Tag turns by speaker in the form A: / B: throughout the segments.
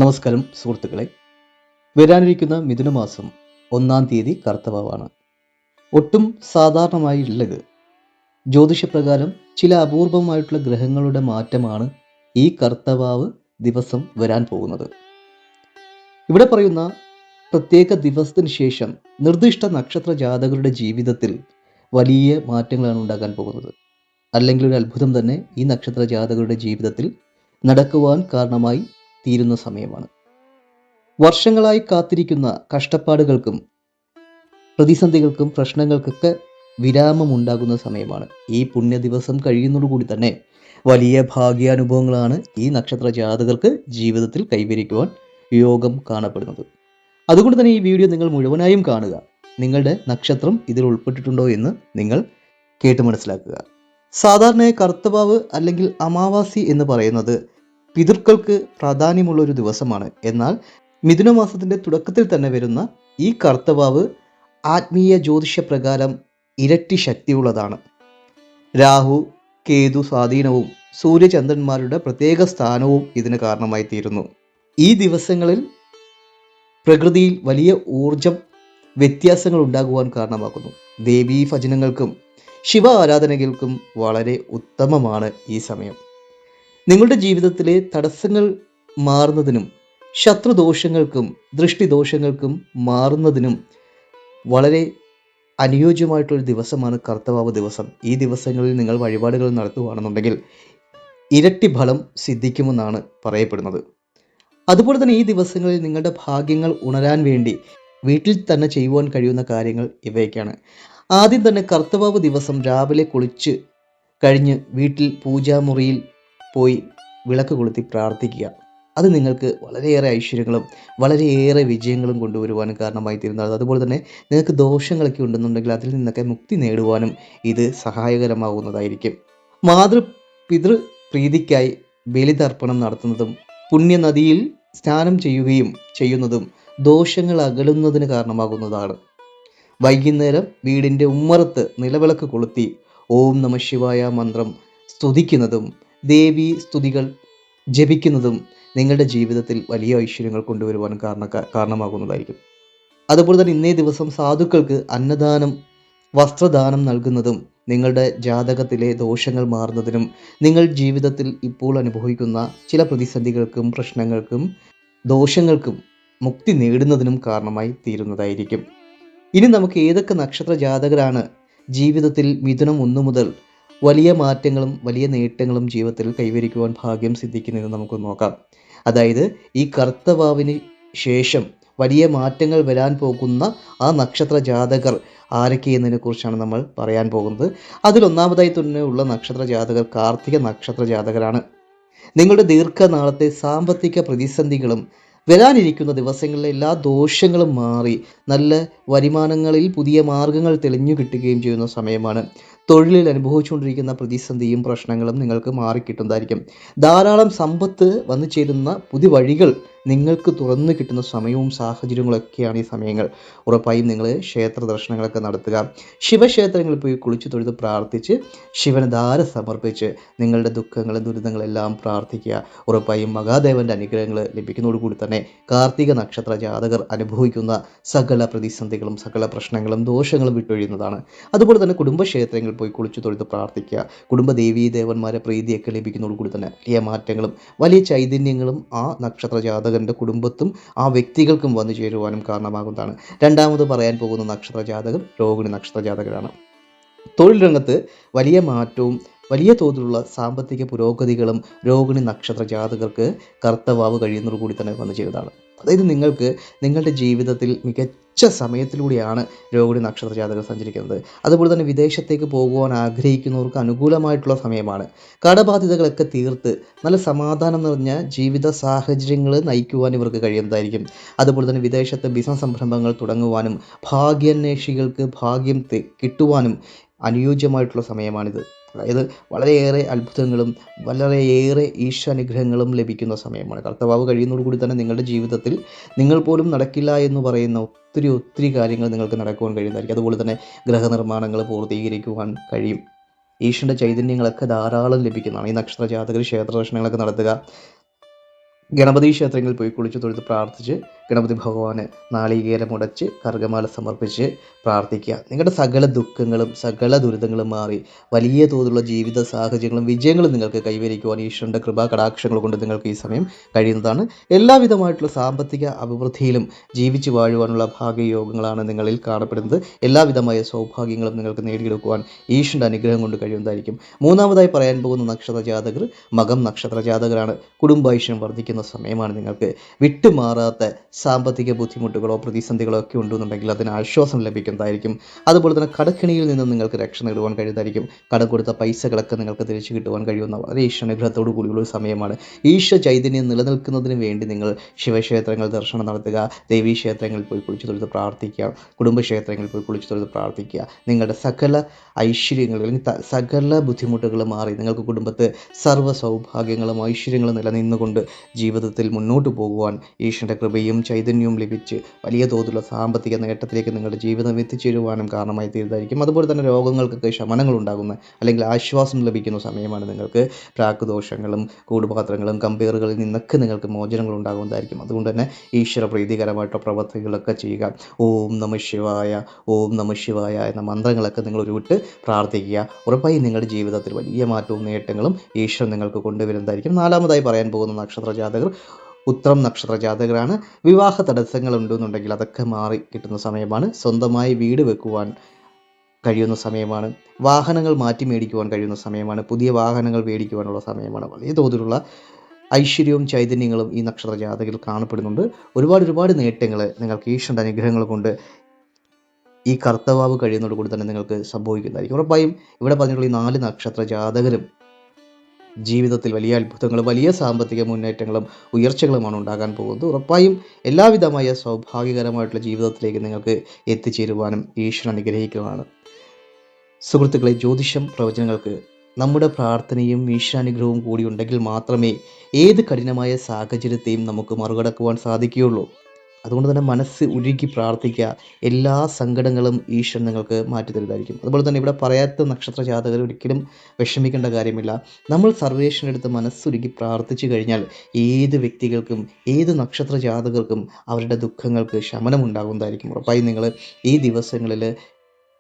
A: നമസ്കാരം സുഹൃത്തുക്കളെ. വരാനിരിക്കുന്ന മിഥുനമാസം 1-ാം തീയതി കർത്തവാവാണ്. ഒട്ടും സാധാരണമായുള്ളത്. ജ്യോതിഷപ്രകാരം ചില അപൂർവമായിട്ടുള്ള ഗ്രഹങ്ങളുടെ മാറ്റമാണ് ഈ കർത്തവാവ് ദിവസം വരാൻ പോകുന്നത്. ഇവിടെ പറയുന്ന പ്രത്യേക ദിവസത്തിന് ശേഷം നിർദ്ദിഷ്ട നക്ഷത്ര ജാതകരുടെ ജീവിതത്തിൽ വലിയ മാറ്റങ്ങളാണ് ഉണ്ടാകാൻ പോകുന്നത്. അല്ലെങ്കിൽ ഒരു അത്ഭുതം തന്നെ ഈ നക്ഷത്ര ജാതകരുടെ ജീവിതത്തിൽ നടക്കുവാൻ കാരണമായി തീരുന്ന സമയമാണ്. വർഷങ്ങളായി കാത്തിരിക്കുന്ന കഷ്ടപ്പാടുകൾക്കും പ്രതിസന്ധികൾക്കും പ്രശ്നങ്ങൾക്കൊക്കെ വിരാമമുണ്ടാകുന്ന സമയമാണ്. ഈ പുണ്യ ദിവസം കഴിയുന്നതോടുകൂടി തന്നെ വലിയ ഭാഗ്യാനുഭവങ്ങളാണ് ഈ നക്ഷത്ര ജാതകർക്ക് ജീവിതത്തിൽ കൈവരിക്കുവാൻ യോഗം കാണപ്പെടുന്നത്. അതുകൊണ്ട് തന്നെ ഈ വീഡിയോ നിങ്ങൾ മുഴുവനായും കാണുക. നിങ്ങളുടെ നക്ഷത്രം ഇതിൽ ഉൾപ്പെട്ടിട്ടുണ്ടോ എന്ന് നിങ്ങൾ കേട്ട് മനസ്സിലാക്കുക. സാധാരണ കർത്തവാവ് അല്ലെങ്കിൽ അമാവാസി എന്ന് പറയുന്നത് പിതൃക്കൾക്ക് പ്രാധാന്യമുള്ള ഒരു ദിവസമാണ്. എന്നാൽ മിഥുനമാസത്തിന്റെ തുടക്കത്തിൽ തന്നെ വരുന്ന ഈ കർത്തവാവ് ആത്മീയ ജ്യോതിഷപ്രകാരം ഇരട്ടി ശക്തിയുള്ളതാണ്. രാഹു കേതു സ്വാധീനവും സൂര്യചന്ദ്രന്മാരുടെ പ്രത്യേക സ്ഥാനവും ഇതിന് കാരണമായി തീരുന്നു. ഈ ദിവസങ്ങളിൽ പ്രകൃതിയിൽ വലിയ ഊർജം വ്യത്യാസങ്ങൾ ഉണ്ടാകുവാൻ കാരണമാക്കുന്നു. ദേവീ ഭജനങ്ങൾക്കും ശിവ ആരാധനകൾക്കും വളരെ ഉത്തമമാണ് ഈ സമയം. നിങ്ങളുടെ ജീവിതത്തിലെ തടസ്സങ്ങൾ മാറുന്നതിനും ശത്രുദോഷങ്ങൾക്കും ദൃഷ്ടിദോഷങ്ങൾക്കും മാറുന്നതിനും വളരെ അനുയോജ്യമായിട്ടൊരു ദിവസമാണ് കർത്തവാവ് ദിവസം. ഈ ദിവസങ്ങളിൽ നിങ്ങൾ വഴിപാടുകൾ നടത്തുകയാണെന്നുണ്ടെങ്കിൽ ഇരട്ടി ഫലം സിദ്ധിക്കുമെന്നാണ് പറയപ്പെടുന്നത്. അതുപോലെ തന്നെ ഈ ദിവസങ്ങളിൽ നിങ്ങളുടെ ഭാഗ്യങ്ങൾ ഉണരാൻ വേണ്ടി വീട്ടിൽ തന്നെ ചെയ്യുവാൻ കഴിയുന്ന കാര്യങ്ങൾ ഇവയൊക്കെയാണ്. ആദ്യം തന്നെ കർത്തവാവ് ദിവസം രാവിലെ കുളിച്ച് കഴിഞ്ഞ് വീട്ടിൽ പൂജാമുറിയിൽ പോയി വിളക്ക് കൊളുത്തി പ്രാർത്ഥിക്കുക. അത് നിങ്ങൾക്ക് വളരെയേറെ ഐശ്വര്യങ്ങളും വളരെയേറെ വിജയങ്ങളും കൊണ്ടുവരുവാനും കാരണമായി തീരുന്നത്. അതുപോലെ തന്നെ നിങ്ങൾക്ക് ദോഷങ്ങളൊക്കെ ഉണ്ടെന്നുണ്ടെങ്കിൽ അതിൽ നിന്നൊക്കെ മുക്തി നേടുവാനും ഇത് സഹായകരമാകുന്നതായിരിക്കും. പിതൃ പ്രീതിക്കായി ബലിതർപ്പണം നടത്തുന്നതും പുണ്യനദിയിൽ സ്നാനം ചെയ്യുന്നതും ദോഷങ്ങൾ അകലുന്നതിന് കാരണമാകുന്നതാണ്. വൈകുന്നേരം വീടിൻ്റെ ഉമ്മറത്ത് നിലവിളക്ക് കൊളുത്തി ഓം നമഃ ശിവായ മന്ത്രം സ്തുതിക്കുന്നതും ദേവീ സ്തുതികൾ ജപിക്കുന്നതും നിങ്ങളുടെ ജീവിതത്തിൽ വലിയ ഐശ്വര്യങ്ങൾ കൊണ്ടുവരുവാനും കാരണമാകുന്നതായിരിക്കും. അതുപോലെ തന്നെ ഇന്നേ ദിവസം സാധുക്കൾക്ക് അന്നദാനം വസ്ത്രദാനം നൽകുന്നതും നിങ്ങളുടെ ജാതകത്തിലെ ദോഷങ്ങൾ മാറുന്നതിനും നിങ്ങൾ ജീവിതത്തിൽ ഇപ്പോൾ അനുഭവിക്കുന്ന ചില പ്രതിസന്ധികൾക്കും പ്രശ്നങ്ങൾക്കും ദോഷങ്ങൾക്കും മുക്തി നേടുന്നതിനും കാരണമായി തീരുന്നതായിരിക്കും. ഇനി നമുക്ക് ഏതൊക്കെ നക്ഷത്ര ജാതകരാണ് ജീവിതത്തിൽ മിഥുനം 1 മുതൽ വലിയ മാറ്റങ്ങളും വലിയ നേട്ടങ്ങളും ജീവിതത്തിൽ കൈവരിക്കുവാൻ ഭാഗ്യം സിദ്ധിക്കുന്നതെന്ന് നമുക്ക് നോക്കാം. അതായത് ഈ കർത്തവാവിന് ശേഷം വലിയ മാറ്റങ്ങൾ വരാൻ പോകുന്ന ആ നക്ഷത്ര ജാതകർ ആരൊക്കെ എന്നതിനെ കുറിച്ചാണ് നമ്മൾ പറയാൻ പോകുന്നത്. അതിൽ ഒന്നാമതായി തന്നെ ഉള്ള നക്ഷത്ര ജാതകർ കാർത്തിക നക്ഷത്ര ജാതകരാണ്. നിങ്ങളുടെ ദീർഘനാളത്തെ സാമ്പത്തിക പ്രതിസന്ധികളും വരാനിരിക്കുന്ന ദിവസങ്ങളിലെ എല്ലാ ദോഷങ്ങളും മാറി നല്ല വരുമാനങ്ങളിൽ പുതിയ മാർഗങ്ങൾ തെളിഞ്ഞു കിട്ടുകയും ചെയ്യുന്ന സമയമാണ്. തൊഴിലിൽ അനുഭവിച്ചുകൊണ്ടിരിക്കുന്ന പ്രതിസന്ധിയും പ്രശ്നങ്ങളും നിങ്ങൾക്ക് മാറിക്കിട്ടുന്നതായിരിക്കും. ധാരാളം സമ്പത്ത് വന്നു ചേരുന്ന പുതിയ വഴികൾ നിങ്ങൾക്ക് തുറന്നു കിട്ടുന്ന സമയവും സാഹചര്യങ്ങളൊക്കെയാണ് ഈ സമയങ്ങൾ. ഉറപ്പായും നിങ്ങൾ ക്ഷേത്ര ദർശനങ്ങളൊക്കെ നടത്തുക. ശിവക്ഷേത്രങ്ങളിൽ പോയി കുളിച്ചു തൊഴുത് പ്രാർത്ഥിച്ച് ശിവന് ധാര സമർപ്പിച്ച് നിങ്ങളുടെ ദുഃഖങ്ങളും ദുരിതങ്ങളെല്ലാം പ്രാർത്ഥിക്കുക. ഉറപ്പായും മഹാദേവന്റെ അനുഗ്രഹങ്ങൾ ലഭിക്കുന്നതോടുകൂടി തന്നെ കാർത്തിക നക്ഷത്ര ജാതകർ അനുഭവിക്കുന്ന സകല പ്രതിസന്ധികളും സകല പ്രശ്നങ്ങളും ദോഷങ്ങളും വിട്ടൊഴിയുന്നതാണ്. അതുപോലെ തന്നെ കുടുംബക്ഷേത്രങ്ങളിൽ പോയി കുളിച്ചു തൊഴുത് പ്രാർത്ഥിക്കുക. കുടുംബ ദേവീ ദേവന്മാരെ പ്രീതിയൊക്കെ ലഭിക്കുന്നതോടുകൂടി തന്നെ വലിയ മാറ്റങ്ങളും വലിയ ചൈതന്യങ്ങളും ആ നക്ഷത്ര ജാതകന്റെ കുടുംബത്തും ആ വ്യക്തികൾക്കും വന്നു ചേരുവാനും കാരണമാകുന്നതാണ്. രണ്ടാമത് പറയാൻ പോകുന്ന നക്ഷത്ര ജാതകർ രോഹിണി നക്ഷത്ര ജാതകരാണ്. തൊഴിൽ രംഗത്ത് വലിയ മാറ്റവും വലിയ തോതിലുള്ള സാമ്പത്തിക പുരോഗതികളും രോഹിണി നക്ഷത്ര ജാതകർക്ക് കർത്തവാവ് കഴിയുന്നതോടുകൂടി തന്നെ വന്നു ചേരുന്നതാണ്. അതായത് നിങ്ങൾക്ക് നിങ്ങളുടെ ജീവിതത്തിൽ മികച്ച സമയത്തിലൂടെയാണ് രോഹിണി നക്ഷത്ര ജാതകർ സഞ്ചരിക്കുന്നത്. അതുപോലെ തന്നെ വിദേശത്തേക്ക് പോകുവാൻ ആഗ്രഹിക്കുന്നവർക്ക് അനുകൂലമായിട്ടുള്ള സമയമാണ്. കടബാധ്യതകളൊക്കെ തീർത്ത് നല്ല സമാധാനം നിറഞ്ഞ ജീവിത സാഹചര്യങ്ങൾ നയിക്കുവാൻ ഇവർക്ക് കഴിയുന്നതായിരിക്കും. അതുപോലെ തന്നെ വിദേശത്തെ ബിസിനസ് സംരംഭങ്ങൾ തുടങ്ങുവാനും ഭാഗ്യാന്വേഷികൾക്ക് ഭാഗ്യം കിട്ടുവാനും അനുയോജ്യമായിട്ടുള്ള സമയമാണിത്. അതായത് വളരെയേറെ അത്ഭുതങ്ങളും വളരെയേറെ ഈശ്വരാനുഗ്രഹങ്ങളും ലഭിക്കുന്ന സമയമാണ്. കർത്തവാവ് കഴിയുന്നതോടുകൂടി തന്നെ നിങ്ങളുടെ ജീവിതത്തിൽ നിങ്ങൾ പോലും നടക്കില്ല എന്ന് പറയുന്ന ഒത്തിരി കാര്യങ്ങൾ നിങ്ങൾക്ക് നടക്കുവാൻ കഴിയുന്നതായിരിക്കും. അതുപോലെ തന്നെ ഗ്രഹനിർമ്മാണങ്ങൾ പൂർത്തീകരിക്കുവാൻ കഴിയും. ഈശ്വരൻ്റെ ചൈതന്യങ്ങളൊക്കെ ധാരാളം ലഭിക്കുന്നതാണ്. ഈ നക്ഷത്ര ജാതകർ ക്ഷേത്ര ദർശനങ്ങളൊക്കെ നടത്തുക. ഗണപതി ക്ഷേത്രങ്ങളിൽ പോയി കുളിച്ചു തൊഴുത് പ്രാർത്ഥിച്ച് ഗണപതി ഭഗവാന് നാളികേരം ഉടച്ച് കർഗമാല സമർപ്പിച്ച് പ്രാർത്ഥിക്കുക. നിങ്ങളുടെ സകല ദുഃഖങ്ങളും സകല ദുരിതങ്ങളും മാറി വലിയ തോതിലുള്ള ജീവിത സാഹചര്യങ്ങളും വിജയങ്ങളും നിങ്ങൾക്ക് കൈവരിക്കുവാൻ ഈശ്വരൻ്റെ കൃപാ കടാക്ഷങ്ങൾ കൊണ്ട് നിങ്ങൾക്ക് ഈ സമയം കഴിയുന്നതാണ്. എല്ലാവിധമായിട്ടുള്ള സാമ്പത്തിക അഭിവൃദ്ധിയിലും ജീവിച്ചു വാഴുവാനുള്ള ഭാഗ്യയോഗങ്ങളാണ് നിങ്ങളിൽ കാണപ്പെടുന്നത്. എല്ലാവിധമായ സൗഭാഗ്യങ്ങളും നിങ്ങൾക്ക് നേടിയെടുക്കുവാൻ ഈശ്വരൻ്റെ അനുഗ്രഹം കൊണ്ട് കഴിയുന്നതായിരിക്കും. മൂന്നാമതായി പറയാൻ പോകുന്ന നക്ഷത്ര ജാതകർ മകം നക്ഷത്ര ജാതകരാണ്. കുടുംബൈശ്വര്യം വർദ്ധിക്കുന്ന സമയമാണ്. നിങ്ങൾക്ക് വിട്ടുമാറാത്ത സാമ്പത്തിക ബുദ്ധിമുട്ടുകളോ പ്രതിസന്ധികളോ ഒക്കെ ഉണ്ടെന്നുണ്ടെങ്കിൽ അതിന് ആശ്വാസം ലഭിക്കുന്നതായിരിക്കും. അതുപോലെ തന്നെ കടക്കിണിയിൽ നിന്നും നിങ്ങൾക്ക് രക്ഷ നേടുവാൻ കഴിയുന്നതായിരിക്കും. കടം കൊടുത്ത പൈസകളൊക്കെ നിങ്ങൾക്ക് തിരിച്ചു കിട്ടുവാൻ കഴിയുന്ന വളരെ ഈശ്വരാനുഗ്രഹത്തോടു കൂടിയുള്ള ഒരു സമയമാണ്. ഈശ്വര ചൈതന്യം നിലനിൽക്കുന്നതിന് വേണ്ടി നിങ്ങൾ ശിവക്ഷേത്രങ്ങൾ ദർശനം നടത്തുക, ദേവീക്ഷേത്രങ്ങളിൽ പോയി കുളിച്ചു തൊഴുത് പ്രാർത്ഥിക്കുക, കുടുംബക്ഷേത്രങ്ങളിൽ പോയി കുളിച്ചു തൊഴുത് പ്രാർത്ഥിക്കുക. നിങ്ങളുടെ സകല ഐശ്വര്യങ്ങൾ അല്ലെങ്കിൽ സകല ബുദ്ധിമുട്ടുകൾ മാറി നിങ്ങൾക്ക് കുടുംബത്ത് സർവ്വ സൗഭാഗ്യങ്ങളും ഐശ്വര്യങ്ങളും നിലനിന്നുകൊണ്ട് ജീവിതത്തിൽ മുന്നോട്ട് പോകുവാൻ ഈശ്വരൻ്റെ കൃപയും ചൈതന്യവും ലഭിച്ച് വലിയ തോതിലുള്ള സാമ്പത്തിക നേട്ടത്തിലേക്ക് നിങ്ങളുടെ ജീവിതം എത്തിച്ചേരുവാനും കാരണമായി തീരുന്നതായിരിക്കും. അതുപോലെ തന്നെ രോഗങ്ങൾക്കൊക്കെ ശമനങ്ങൾ ഉണ്ടാകുന്ന അല്ലെങ്കിൽ ആശ്വാസം ലഭിക്കുന്ന സമയമാണ്. നിങ്ങൾക്ക് പ്രാക്കുദോഷങ്ങളും കൂടുപാത്രങ്ങളും കമ്പേറുകളിൽ നിന്നൊക്കെ നിങ്ങൾക്ക് മോചനങ്ങൾ ഉണ്ടാകുന്നതായിരിക്കും. അതുകൊണ്ട് തന്നെ ഈശ്വര പ്രീതികരമായിട്ടുള്ള പ്രവർത്തികളൊക്കെ ചെയ്യുക. ഓം നമഃ ശിവായ, ഓം നമഃ ശിവായ എന്ന മന്ത്രങ്ങളൊക്കെ നിങ്ങൾ ഉരുവിട്ട് പ്രാർത്ഥിക്കുക. ഉറപ്പായും നിങ്ങളുടെ ജീവിതത്തിൽ വലിയ മാറ്റവും നേട്ടങ്ങളും ഈശ്വരൻ നിങ്ങൾക്ക് കൊണ്ടുവരുന്നതായിരിക്കും. നാലാമതായി പറയാൻ പോകുന്ന നക്ഷത്ര ജാതകർ ഉത്രം നക്ഷത്ര ജാതകരാണ്. വിവാഹ തടസ്സങ്ങൾ ഉണ്ടെന്നുണ്ടെങ്കിൽ അതൊക്കെ മാറി കിട്ടുന്ന സമയമാണ്. സ്വന്തമായി വീട് വെക്കുവാൻ കഴിയുന്ന സമയമാണ്. വാഹനങ്ങൾ മാറ്റി മേടിക്കുവാൻ കഴിയുന്ന സമയമാണ്. പുതിയ വാഹനങ്ങൾ മേടിക്കുവാനുള്ള സമയമാണ്. വലിയ തോതിലുള്ള ഐശ്വര്യവും ചൈതന്യങ്ങളും ഈ നക്ഷത്ര ജാതകത്തിൽ കാണപ്പെടുന്നുണ്ട്. ഒരുപാട് നേട്ടങ്ങൾ നിങ്ങൾക്ക് ഈശ്വരൻ്റെ അനുഗ്രഹങ്ങൾ കൊണ്ട് ഈ കർത്തവാവ് കഴിയുന്നതോടുകൂടി തന്നെ നിങ്ങൾക്ക് സംഭവിക്കുന്നതായിരിക്കും. ഉറപ്പായും ഇവിടെ പറഞ്ഞിട്ടുള്ള ഈ 4 നക്ഷത്ര ജാതകരും ജീവിതത്തിൽ വലിയ അത്ഭുതങ്ങളും വലിയ സാമ്പത്തിക മുന്നേറ്റങ്ങളും ഉയർച്ചകളുമാണ് ഉണ്ടാകാൻ പോകുന്നത്. ഉറപ്പായും എല്ലാവിധമായ സൗഭാഗ്യകരമായിട്ടുള്ള ജീവിതത്തിലേക്ക് നിങ്ങൾക്ക് എത്തിച്ചേരുവാനും ഈശ്വരൻ അനുഗ്രഹിക്കുന്നതാണ്. സുഹൃത്തുക്കളെ, ജ്യോതിഷം പ്രവചനങ്ങൾക്ക് നമ്മുടെ പ്രാർത്ഥനയും ഈശ്വരാനുഗ്രഹവും കൂടി ഉണ്ടെങ്കിൽ മാത്രമേ ഏത് കഠിനമായ സാഹചര്യത്തെയും നമുക്ക് മറികടക്കുവാൻ സാധിക്കുകയുള്ളൂ. അതുകൊണ്ട് തന്നെ മനസ്സ് ഉരുകി പ്രാർത്ഥിക്കുക. എല്ലാ സങ്കടങ്ങളും ഈശ്വരൻ നിങ്ങൾക്ക് മാറ്റി തരുന്നതായിരിക്കും. അതുപോലെ തന്നെ ഇവിടെ പറയാത്ത നക്ഷത്ര ജാതകർ ഒരിക്കലും വിഷമിക്കേണ്ട കാര്യമില്ല. നമ്മൾ സർവേശ്വരനെടുത്ത് മനസ്സുരുകി പ്രാർത്ഥിച്ചു കഴിഞ്ഞാൽ ഏത് വ്യക്തികൾക്കും ഏത് നക്ഷത്ര ജാതകർക്കും അവരുടെ ദുഃഖങ്ങൾക്ക് ശമനം ഉണ്ടാകുന്നതായിരിക്കും. ഉറപ്പായും നിങ്ങൾ ഈ ദിവസങ്ങളിൽ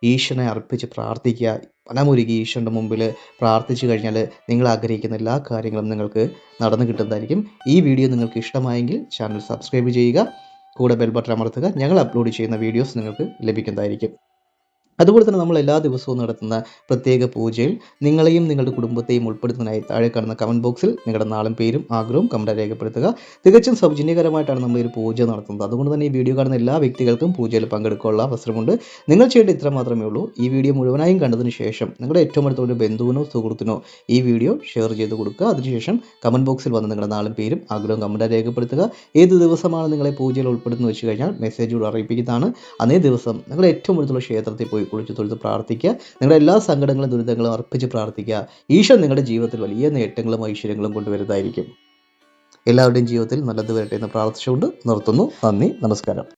A: ഈശ്വരനെ അർപ്പിച്ച് പ്രാർത്ഥിക്കുക. മനമുരുകി ഈശ്വരൻ്റെ മുമ്പിൽ പ്രാർത്ഥിച്ചു കഴിഞ്ഞാൽ നിങ്ങൾ ആഗ്രഹിക്കുന്ന എല്ലാ കാര്യങ്ങളും നിങ്ങൾക്ക് നടന്നു കിട്ടുന്നതായിരിക്കും. ഈ വീഡിയോ നിങ്ങൾക്ക് ഇഷ്ടമായെങ്കിൽ ചാനൽ സബ്സ്ക്രൈബ് ചെയ്യുക, കൂടെ ബെൽ ബട്ടൺ അമർത്തുക. ഞങ്ങൾ അപ്ലോഡ് ചെയ്യുന്ന വീഡിയോസ് നിങ്ങൾക്ക് ലഭിക്കുന്നതായിരിക്കും. അതുപോലെ തന്നെ നമ്മൾ എല്ലാ ദിവസവും നടത്തുന്ന പ്രത്യേക പൂജയിൽ നിങ്ങളെയും നിങ്ങളുടെ കുടുംബത്തെയും ഉൾപ്പെടുത്തുന്നതിനായി താഴെ കാണുന്ന കമൻറ്റ് ബോക്സിൽ നിങ്ങളുടെ നാളും പേരും ആഗ്രഹവും കമൻറ്റായി രേഖപ്പെടുത്തുക. തികച്ചും സൗജന്യകരമായിട്ടാണ് നമ്മൾ ഒരു പൂജ നടത്തുന്നത്. അതുകൊണ്ട് തന്നെ ഈ വീഡിയോ കാണുന്ന എല്ലാ വ്യക്തികൾക്കും പൂജയിൽ പങ്കെടുക്കാനുള്ള അവസരമുണ്ട്. നിങ്ങൾ ചെയ്യേണ്ട ഇത്ര മാത്രമേ ഉള്ളൂ. ഈ വീഡിയോ മുഴുവനായും കണ്ടതിന് ശേഷം നിങ്ങളുടെ ഏറ്റവും അടുത്ത ഒരു ബന്ധുവിനോ സുഹൃത്തിനോ ഈ വീഡിയോ ഷെയർ ചെയ്ത് കൊടുക്കുക. അതിനുശേഷം കമൻറ്റ് ബോക്സിൽ വന്ന് നിങ്ങളുടെ നാളും പേരും ആഗ്രഹവും കമൻറ്റായി രേഖപ്പെടുത്തുക. ഏത് ദിവസമാണ് നിങ്ങളെ പൂജയിൽ ഉൾപ്പെടുത്തുന്നത് വെച്ച് കഴിഞ്ഞാൽ മെസ്സേജിലൂടെ അറിയിപ്പിക്കുന്നതാണ്. അന്നേ ദിവസം നിങ്ങളുടെ ഏറ്റവും അടുത്തുള്ള ക്ഷേത്രത്തിൽ പോയി കുളിച്ചു തൊഴുത് പ്രാർത്ഥിക്കുക. നിങ്ങളുടെ എല്ലാ സങ്കടങ്ങളും ദുരിതങ്ങളും അർപ്പിച്ച് പ്രാർത്ഥിക്കുക. ഈശ്വരൻ നിങ്ങളുടെ ജീവിതത്തിൽ വലിയ നേട്ടങ്ങളും ഐശ്വര്യങ്ങളും കൊണ്ടുവരുന്നതായിരിക്കും. എല്ലാവരുടെയും ജീവിതത്തിൽ നല്ലത് വരട്ടെ എന്ന് പ്രാർത്ഥിച്ചുകൊണ്ട് നിർത്തുന്നു. നന്ദി, നമസ്കാരം.